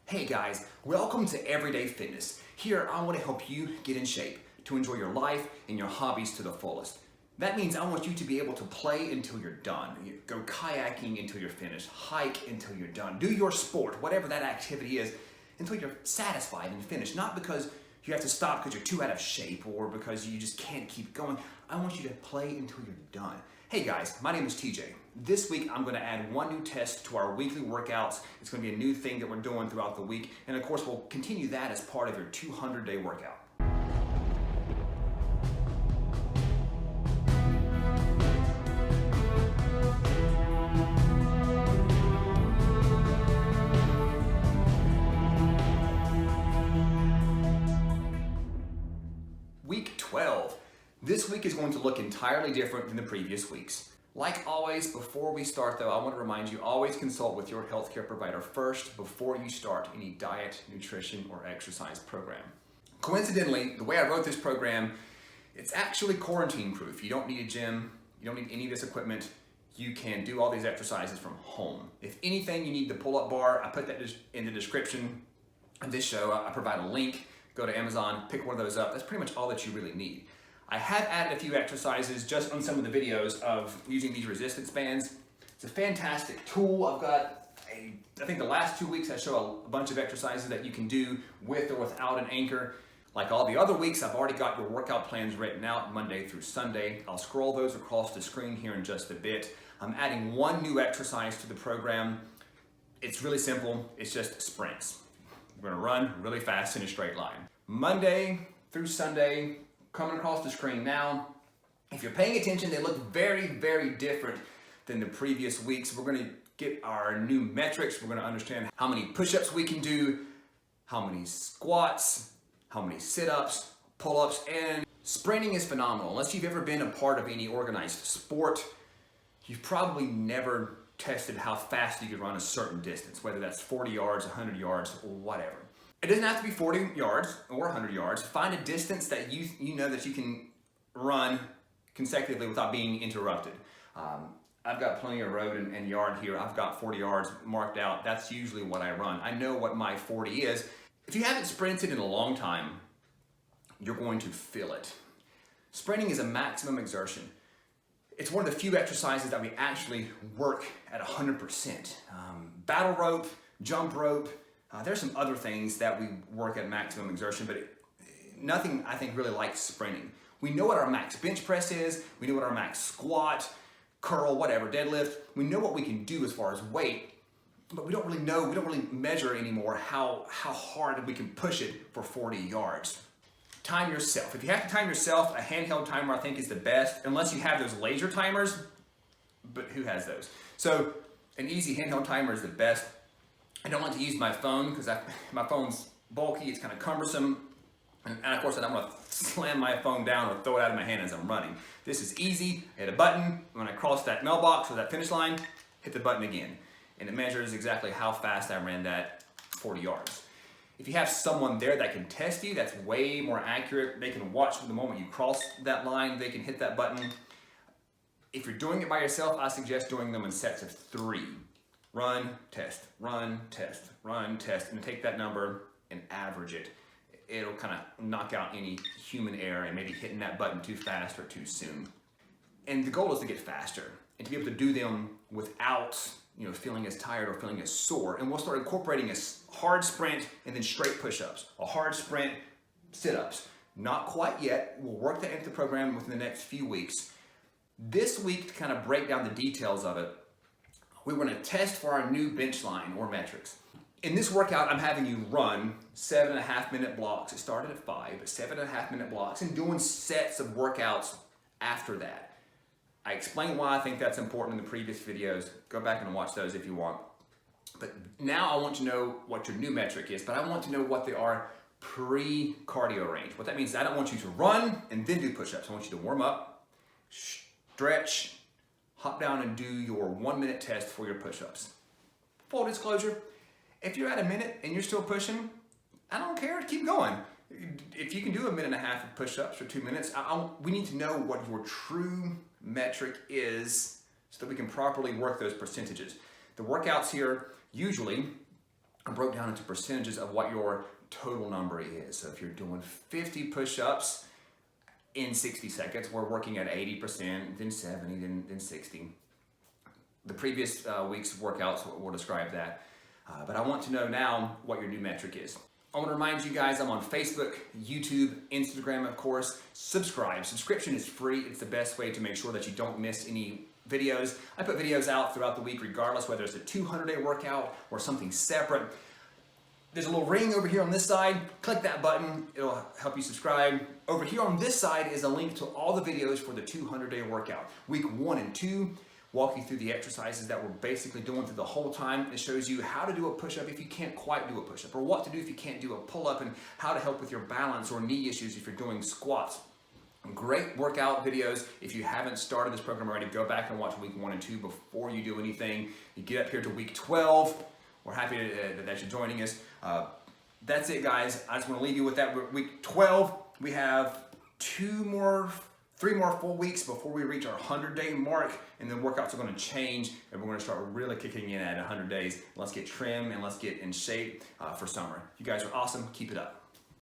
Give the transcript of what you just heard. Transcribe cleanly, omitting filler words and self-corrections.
Hey guys, welcome to Everyday Fitness. Here I want to help you get in shape to enjoy your life and your hobbies to the fullest. That means I want you to be able to play until you're done. Go kayaking until you're finished, hike until you're done, do your sport, whatever that activity is, until you're satisfied and finished. Not because you have to stop because you're too out of shape or because you just can't keep going. I want you to play until you're done. Hey guys, my name is TJ. This week I'm going to add one new test to our weekly workouts. It's going to be a new thing that we're doing throughout the week. And of course we'll continue that as part of your 200-day workout. Week 12. This week is going to look entirely different than the previous weeks. Like always, before we start though, I want to remind you, always consult with your healthcare provider first before you start any diet, nutrition, or exercise program. Coincidentally, the way I wrote this program, it's actually quarantine proof. You don't need a gym, you don't need any of this equipment. You can do all these exercises from home. If anything, you need the pull-up bar. I put that in the description of this show. I provide a link. Go to Amazon, pick one of those up. That's pretty much all that you really need. I have added a few exercises just on some of the videos of using these resistance bands. It's a fantastic tool. I've got I think the last 2 weeks I show a bunch of exercises that you can do with or without an anchor. Like all the other weeks, I've already got your workout plans written out Monday through Sunday. I'll scroll those across the screen here in just a bit. I'm adding one new exercise to the program. It's really simple. It's just sprints. We're gonna run really fast in a straight line. Monday through Sunday, coming across the screen now. If you're paying attention, they look very, very different than the previous weeks. We're gonna get our new metrics. We're gonna understand how many push-ups we can do, how many squats, how many sit-ups, pull-ups, and sprinting is phenomenal. Unless you've ever been a part of any organized sport, you've probably never tested how fast you could run a certain distance, whether that's 40 yards, 100 yards, or whatever. It doesn't have to be 40 yards or 100 yards. Find a distance that you know that you can run consecutively without being interrupted. I've got plenty of road and yard here. I've got 40 yards marked out. That's usually what I run. I know what my 40 is. If you haven't sprinted in a long time, you're going to feel it. Sprinting is a maximum exertion. It's one of the few exercises that we actually work at 100%. Battle rope, jump rope, there's some other things that we work at maximum exertion, but nothing I think really like sprinting. We know what our max bench press is, we know what our max squat, curl, whatever, deadlift. We know what we can do as far as weight, but we don't really measure anymore how hard we can push it for 40 yards. Time yourself. If you have to time yourself, a handheld timer I think is the best, unless you have those laser timers, but who has those? So an easy handheld timer is the best. I don't like to use my phone because my phone's bulky, it's kind of cumbersome, and of course I don't want to slam my phone down or throw it out of my hand as I'm running. This is easy. I hit a button, when I cross that mailbox or that finish line, hit the button again, and it measures exactly how fast I ran that 40 yards. If you have someone there that can test you, that's way more accurate. They can watch the moment you cross that line, they can hit that button. If you're doing it by yourself, I suggest doing them in sets of 3. Run, test, run, test, run, test, and take that number and average it. It'll kind of knock out any human error and maybe hitting that button too fast or too soon. And the goal is to get faster and to be able to do them without feeling as tired or feeling as sore. And we'll start incorporating a hard sprint and then straight push-ups, a hard sprint, sit-ups. Not quite yet. We'll work that into the program within the next few weeks. This week, to kind of break down the details of it, we're going to test for our new bench line or metrics. In this workout, I'm having you run 7.5-minute blocks. It started at 5, but 7.5-minute blocks, and doing sets of workouts after that. I explained why I think that's important in the previous videos. Go back and watch those if you want. But now I want to know what your new metric is, but I want to know what they are pre-cardio range. What that means is I don't want you to run and then do push-ups. I want you to warm up, stretch, hop down and do your 1-minute test for your push-ups. Full disclosure, if you're at a minute and you're still pushing, I don't care, keep going. If you can do 1.5 minutes of push-ups or 2 minutes, we need to know what your true metric is so that we can properly work those percentages. The workouts here usually I broke down into percentages of what your total number is. So if you're doing 50 push-ups in 60 seconds, we're working at 80%, then 70, then 60. The previous week's workouts will describe that. But I want to know now what your new metric is. I want to remind you guys I'm on Facebook, YouTube, Instagram, of course. Subscribe. Subscription is free. It's the best way to make sure that you don't miss any videos. I put videos out throughout the week regardless whether it's a 200-day workout or something separate. There's a little ring over here on this side. Click that button. It'll help you subscribe. Over here on this side is a link to all the videos for the 200-day workout. Week 1 and 2 walk you through the exercises that we're basically doing through the whole time. It shows you how to do a push-up if you can't quite do a push-up, or what to do if you can't do a pull-up, and how to help with your balance or knee issues if you're doing squats. Great workout videos. If you haven't started this program already, go back and watch week 1 and 2 before you do anything. You get up here to week 12. We're happy that you're joining us. That's it, guys. I just want to leave you with that. Week 12, we have 3 more full weeks before we reach our 100-day mark, and then workouts are going to change, and we're going to start really kicking in at 100 days. Let's get trim and let's get in shape for summer. You guys are awesome. Keep it up.